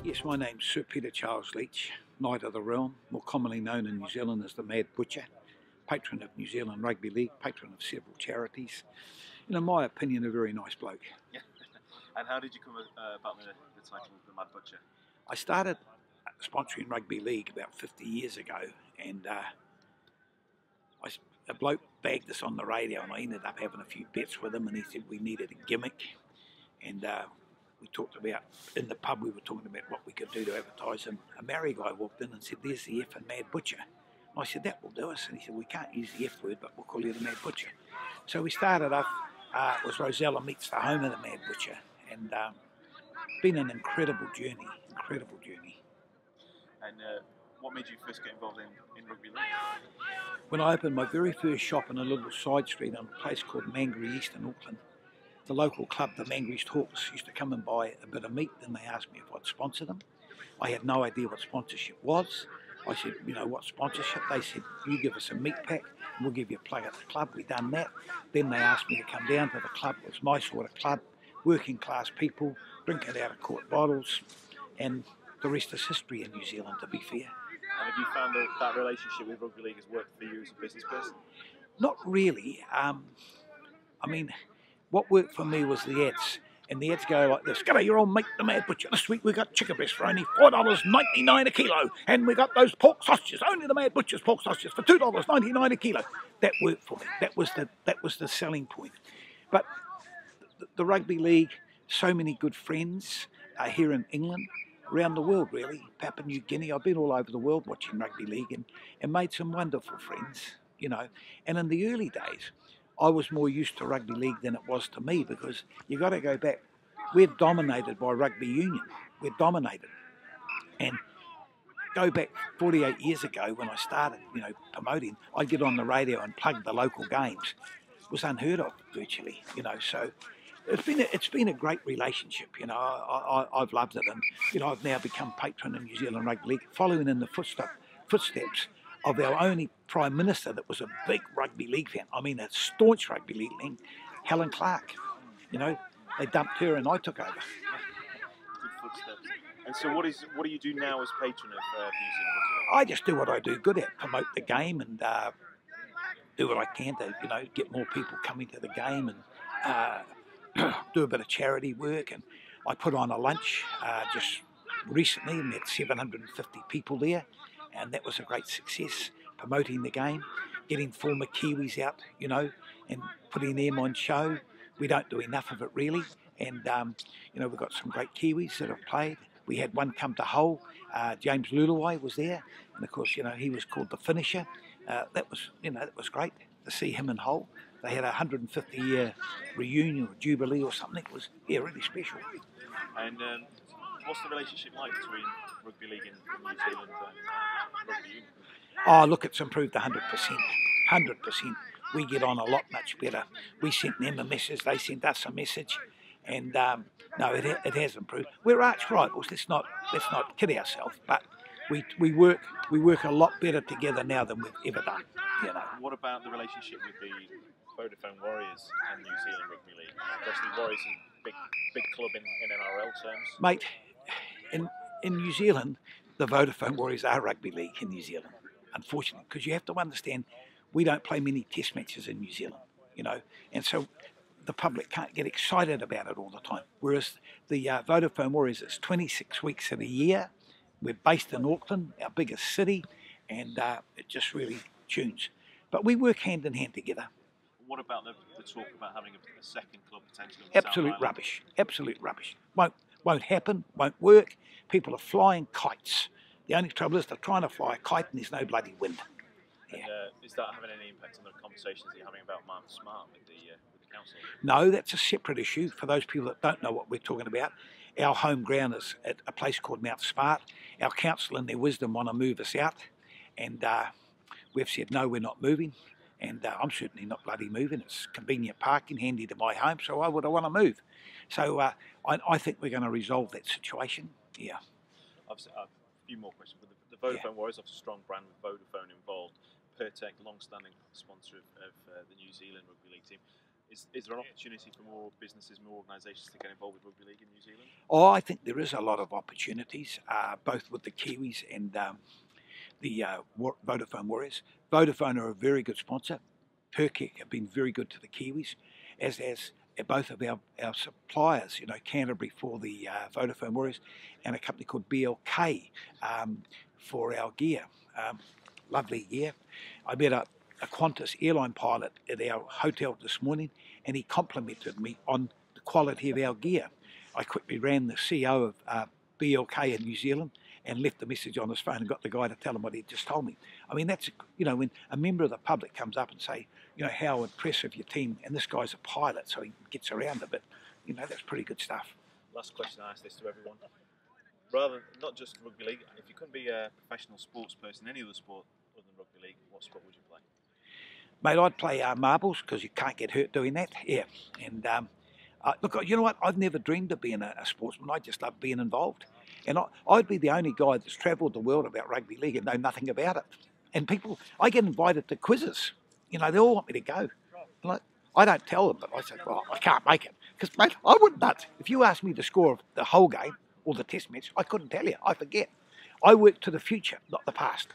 Yes, my name's Sir Peter Charles Leitch, Knight of the Realm, more commonly known in New Zealand as the Mad Butcher, patron of New Zealand Rugby League, patron of several charities, and in my opinion a very nice bloke. Yeah. And how did you come about the title of the Mad Butcher? I started sponsoring Rugby League about 50 years ago, and a bloke bagged us on the radio, and I ended up having a few bets with him, and he said we needed a gimmick, and we talked about, in the pub we were talking about what we could do to advertise, and a Maori guy walked in and said, "There's the F in Mad Butcher." And I said, "That will do us." And he said, "We can't use the F word, but we'll call you the Mad Butcher." So we started off, it was Rosella Meets the home of the Mad Butcher, and been an incredible journey. And what made you first get involved in Rugby League? When I opened my very first shop in a little side street on a place called Mangere East in Auckland, the local club, the Mangere East Hawks, used to come and buy a bit of meat, and they asked me if I'd sponsor them. I had no idea what sponsorship was. I said, "You know, what sponsorship?" They said, "You give us a meat pack and we'll give you a plug at the club." We done that. Then they asked me to come down to the club. It was my sort of club, working class people, drinking out of quart bottles, and the rest is history in New Zealand, to be fair. And have you found that relationship with Rugby League has worked for you as a business person? Not really. I mean, what worked for me was the ads. And the ads go like this: "G'day, you're on Mate the Mad Butcher. This week we got chicken breast for only $4.99 a kilo. And we got those pork sausages, only the Mad Butcher's pork sausages for $2.99 a kilo. That worked for me. That was the selling point. But the Rugby League, so many good friends here in England, around the world really, Papua New Guinea. I've been all over the world watching Rugby League and made some wonderful friends, you know. And in the early days, I was more used to Rugby League than it was to me, because you got to go back. We're dominated by rugby union. We're dominated. And go back 48 years ago when I started, you know, promoting, I'd get on the radio and plug the local games. It was unheard of virtually, you know. So it's been a great relationship, you know. I've loved it, and you know, I've now become patron of New Zealand Rugby League, following in the footsteps of our only Prime Minister that was a big Rugby League fan. I mean, a staunch Rugby League fan, Helen Clark. You know, they dumped her and I took over. Good footsteps. And so what do you do now as patron of New Zealand Rugby League? I just do what I do good at, promote the game, and do what I can to, you know, get more people coming to the game, and do a bit of charity work. And I put on a lunch just recently, and had 750 people there, and that was a great success, promoting the game, getting former Kiwis out, you know, and putting them on show. We don't do enough of it really, and you know, we've got some great Kiwis that have played. We had one come to Hull, James Luluwai was there, and of course, you know, he was called the finisher. That was, you know, that was great to see him in Hull. They had a 150-year reunion or jubilee or something. It was, yeah, really special. And what's the relationship like between Rugby League in New Zealand and Rugby Union? Oh, look, it's improved 100%. 100%. We get on a lot much better. We sent them a message, they sent us a message, and no, it has improved. We're arch rivals. Let's not kid ourselves, but we work a lot better together now than we've ever done. You know. What about the relationship with the Vodafone Warriors and New Zealand Rugby League? Obviously, Warriors is a big club in NRL terms. Mate, in New Zealand, the Vodafone Warriors are rugby league in New Zealand, unfortunately, because you have to understand, we don't play many test matches in New Zealand, you know, and so the public can't get excited about it all the time. Whereas the Vodafone Warriors, it's 26 weeks of the year. We're based in Auckland, our biggest city, and it just really tunes. But we work hand in hand together. What about the talk about having a second club potentially? Absolute rubbish. Absolute rubbish. Won't happen. Won't work. People are flying kites. The only trouble is they're trying to fly a kite and there's no bloody wind. Yeah. And, is that having any impact on the conversations that you're having about Mark Smart with the council? No, that's a separate issue. For those people that don't know what we're talking about, our home ground is at a place called Mount Smart. Our council, in their wisdom, want to move us out, and we've said no, we're not moving. And I'm certainly not bloody moving. It's convenient parking, handy to my home, so why would I want to move? So I think we're going to resolve that situation. Yeah. I've a few more questions. But the Vodafone Warriors have a strong brand with Vodafone involved. Pertec, long-standing sponsor of the New Zealand Rugby League team. Is there an opportunity for more businesses, more organisations to get involved with Rugby League in New Zealand? Oh, I think there is a lot of opportunities, both with the Kiwis and the Vodafone Warriors. Vodafone are a very good sponsor. Perkek have been very good to the Kiwis, as both of our suppliers, Canterbury for the Vodafone Warriors and a company called BLK for our gear. Lovely gear. I met a Qantas airline pilot at our hotel this morning, and he complimented me on the quality of our gear. I quickly ran the CEO of BLK in New Zealand and left a message on his phone and got the guy to tell him what he just told me. I mean, that's, when a member of the public comes up and say, how impressive your team, and this guy's a pilot, so he gets around a bit, that's pretty good stuff. Last question, I ask this to everyone. Rather, not just Rugby League, if you couldn't be a professional sports person, any other sport other than Rugby League, what sport would you play? Mate, I'd play marbles, because you can't get hurt doing that. Yeah. And look, you know what? I've never dreamed of being a sportsman. I just love being involved. And I'd be the only guy that's travelled the world about rugby league and know nothing about it. And I get invited to quizzes. They all want me to go. And I don't tell them, but I say, well, I can't make it. Because, mate, I wouldn't nuts. If you asked me the score of the whole game or the test match, I couldn't tell you. I forget. I work to the future, not the past.